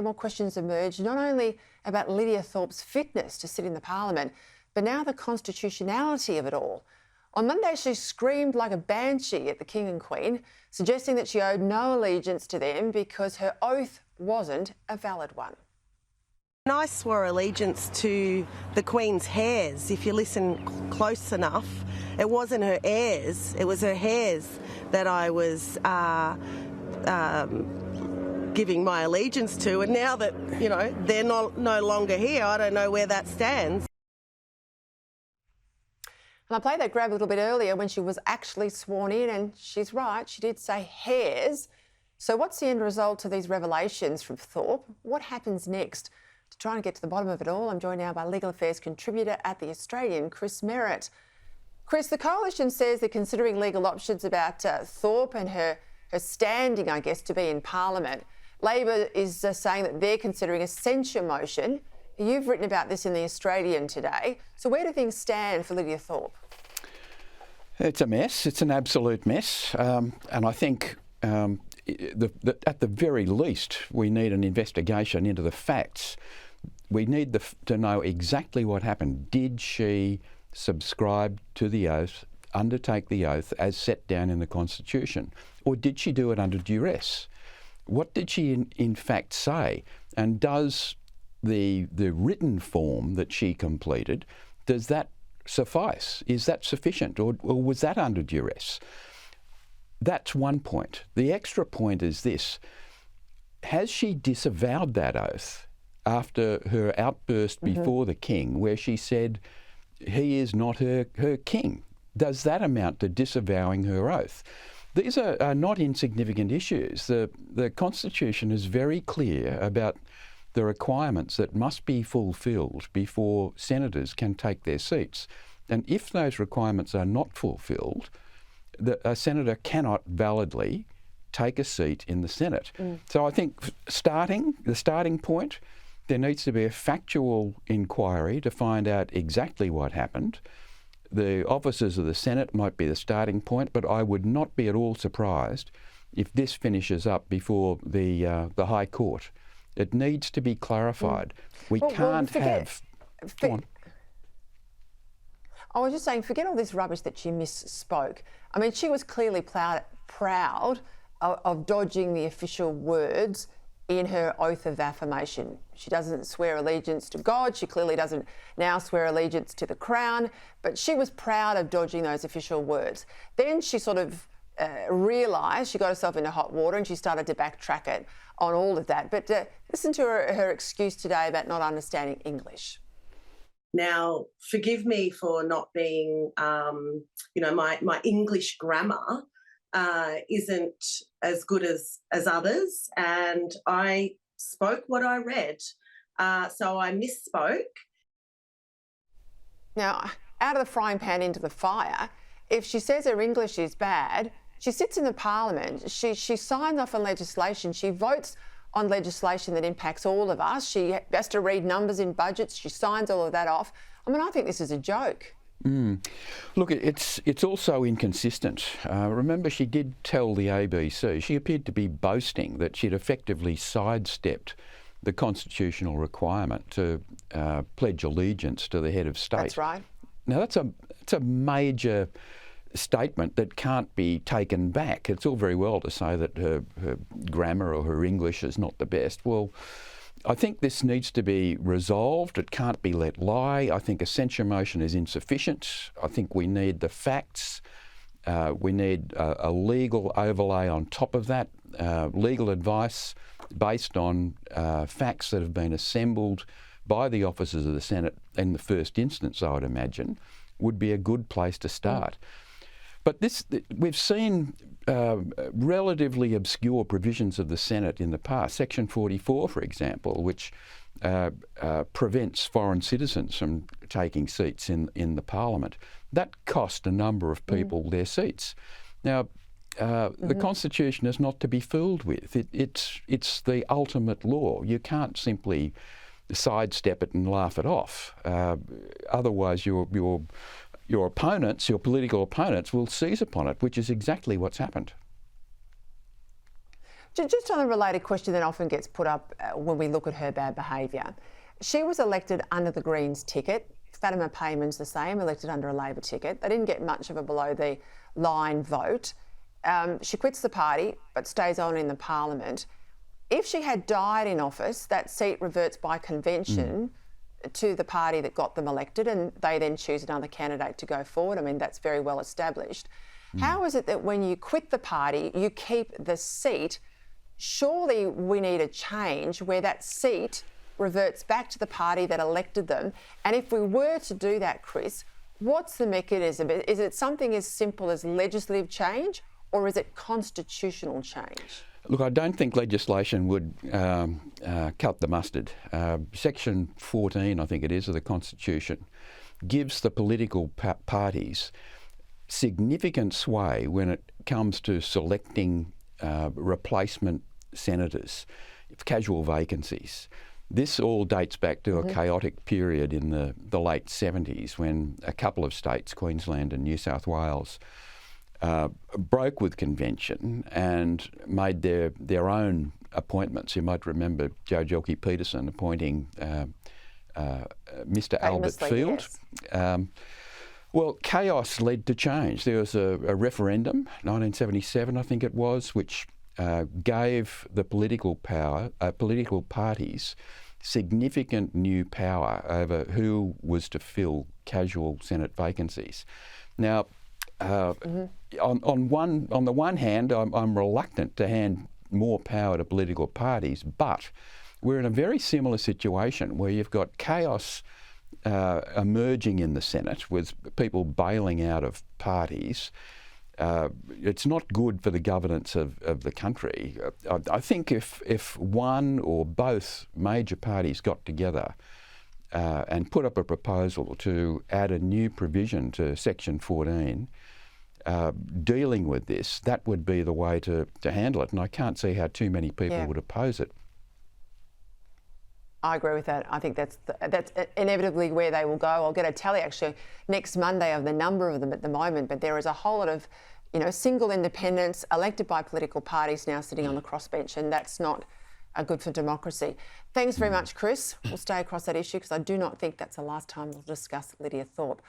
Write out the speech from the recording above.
More questions emerged, not only about Lidia Thorpe's fitness to sit in the Parliament, but now the constitutionality of it all. On Monday, she screamed like a banshee at the King and Queen, suggesting that she owed no allegiance to them because her oath wasn't a valid one. And I swore allegiance to the Queen's hairs. If you listen close enough, it wasn't her heirs, it was her hairs that I was giving my allegiance to. And now that, they're no longer here, I don't know where that stands. And I played that grab a little bit earlier when she was actually sworn in, and she's right, she did say hairs. So what's the end result to these revelations from Thorpe? What happens next? To try and get to the bottom of it all, I'm joined now by Legal Affairs contributor at The Australian, Chris Merritt. Chris, the Coalition says they're considering legal options about Thorpe and her standing, I guess, to be in Parliament. Labor is saying that they're considering a censure motion. You've written about this in The Australian today. So where do things stand for Lidia Thorpe? It's a mess. It's an absolute mess. And I think at the very least, we need an investigation into the facts. We need to know exactly what happened. Did she subscribe to the oath, undertake the oath as set down in the Constitution? Or did she do it under duress? What did she in fact say? And does the written form that she completed, does that suffice? Is that sufficient? Or was that under duress? That's one point. The extra point is this. Has she disavowed that oath after her outburst before the King, where she said he is not her king? Does that amount to disavowing her oath? These are not insignificant issues. The Constitution is very clear about the requirements that must be fulfilled before senators can take their seats. And if those requirements are not fulfilled, a senator cannot validly take a seat in the Senate. So I think the starting point, there needs to be a factual inquiry to find out exactly what happened. The officers of the Senate might be the starting point, but I would not be at all surprised if this finishes up before the High Court. It needs to be clarified. We can't have... Go on. I was just saying, forget all this rubbish that she misspoke. I mean, she was clearly proud of dodging the official words in her oath of affirmation. She doesn't swear allegiance to God. She clearly doesn't now swear allegiance to the Crown, but she was proud of dodging those official words. Then she sort of realised she got herself into hot water and she started to backtrack it on all of that. But listen to her excuse today about not understanding English. Now, forgive me for not being, my English grammar isn't as good as others, and I spoke what I read, so I misspoke. Now, out of the frying pan into the fire, if she says her English is bad, she sits in the Parliament, she signs off on legislation, she votes on legislation that impacts all of us. She has to read numbers in budgets. She signs all of that off. I mean, I think this is a joke. Look, it's also inconsistent. Remember, she did tell the ABC, she appeared to be boasting that she'd effectively sidestepped the constitutional requirement to pledge allegiance to the head of state. That's right. Now, that's a major statement that can't be taken back. It's all very well to say that her grammar or her English is not the best. Well, I think this needs to be resolved. It can't be let lie. I think a censure motion is insufficient. I think we need the facts. We need a legal overlay on top of that, legal advice based on facts that have been assembled by the officers of the Senate in the first instance, I would imagine, would be a good place to start. But we've seen relatively obscure provisions of the Senate in the past. Section 44, for example, which prevents foreign citizens from taking seats in the Parliament. That cost a number of people their seats. Now, the Constitution is not to be fooled with. It's the ultimate law. You can't simply sidestep it and laugh it off. Otherwise, your opponents, your political opponents, will seize upon it, which is exactly what's happened. Just on a related question that often gets put up when we look at her bad behaviour. She was elected under the Greens ticket. Fatima Payman's the same, elected under a Labor ticket. They didn't get much of a below the line vote. She quits the party but stays on in the Parliament. If she had died in office, that seat reverts by convention to the party that got them elected, and they then choose another candidate to go forward. I mean, that's very well established. How is it that when you quit the party, you keep the seat? Surely we need a change where that seat reverts back to the party that elected them. And if we were to do that, Chris, what's the mechanism? Is it something as simple as legislative change, or is it constitutional change? Look, I don't think legislation would cut the mustard. Section 14, I think it is, of the Constitution gives the political parties significant sway when it comes to selecting replacement senators, casual vacancies. This all dates back to a chaotic period in the late 70s when a couple of states, Queensland and New South Wales, broke with convention and made their own appointments. You might remember Joe Jelke-Peterson appointing Mr. Albert Field. Yes. Well, chaos led to change. There was a referendum, 1977 I think it was, which gave the political parties significant new power over who was to fill casual Senate vacancies. Now, on the one hand, I'm reluctant to hand more power to political parties, but we're in a very similar situation where you've got chaos emerging in the Senate with people bailing out of parties. It's not good for the governance of the country. I think if one or both major parties got together and put up a proposal to add a new provision to Section 14 dealing with this, that would be the way to handle it. And I can't see how too many people would oppose it. I agree with that. I think that's inevitably where they will go. I'll get a tally actually next Monday of the number of them at the moment, but there is a whole lot of, single independents elected by political parties now sitting on the crossbench, and that's not good for democracy. Thanks very much, Chris. We'll stay across that issue because I do not think that's the last time we'll discuss Lidia Thorpe.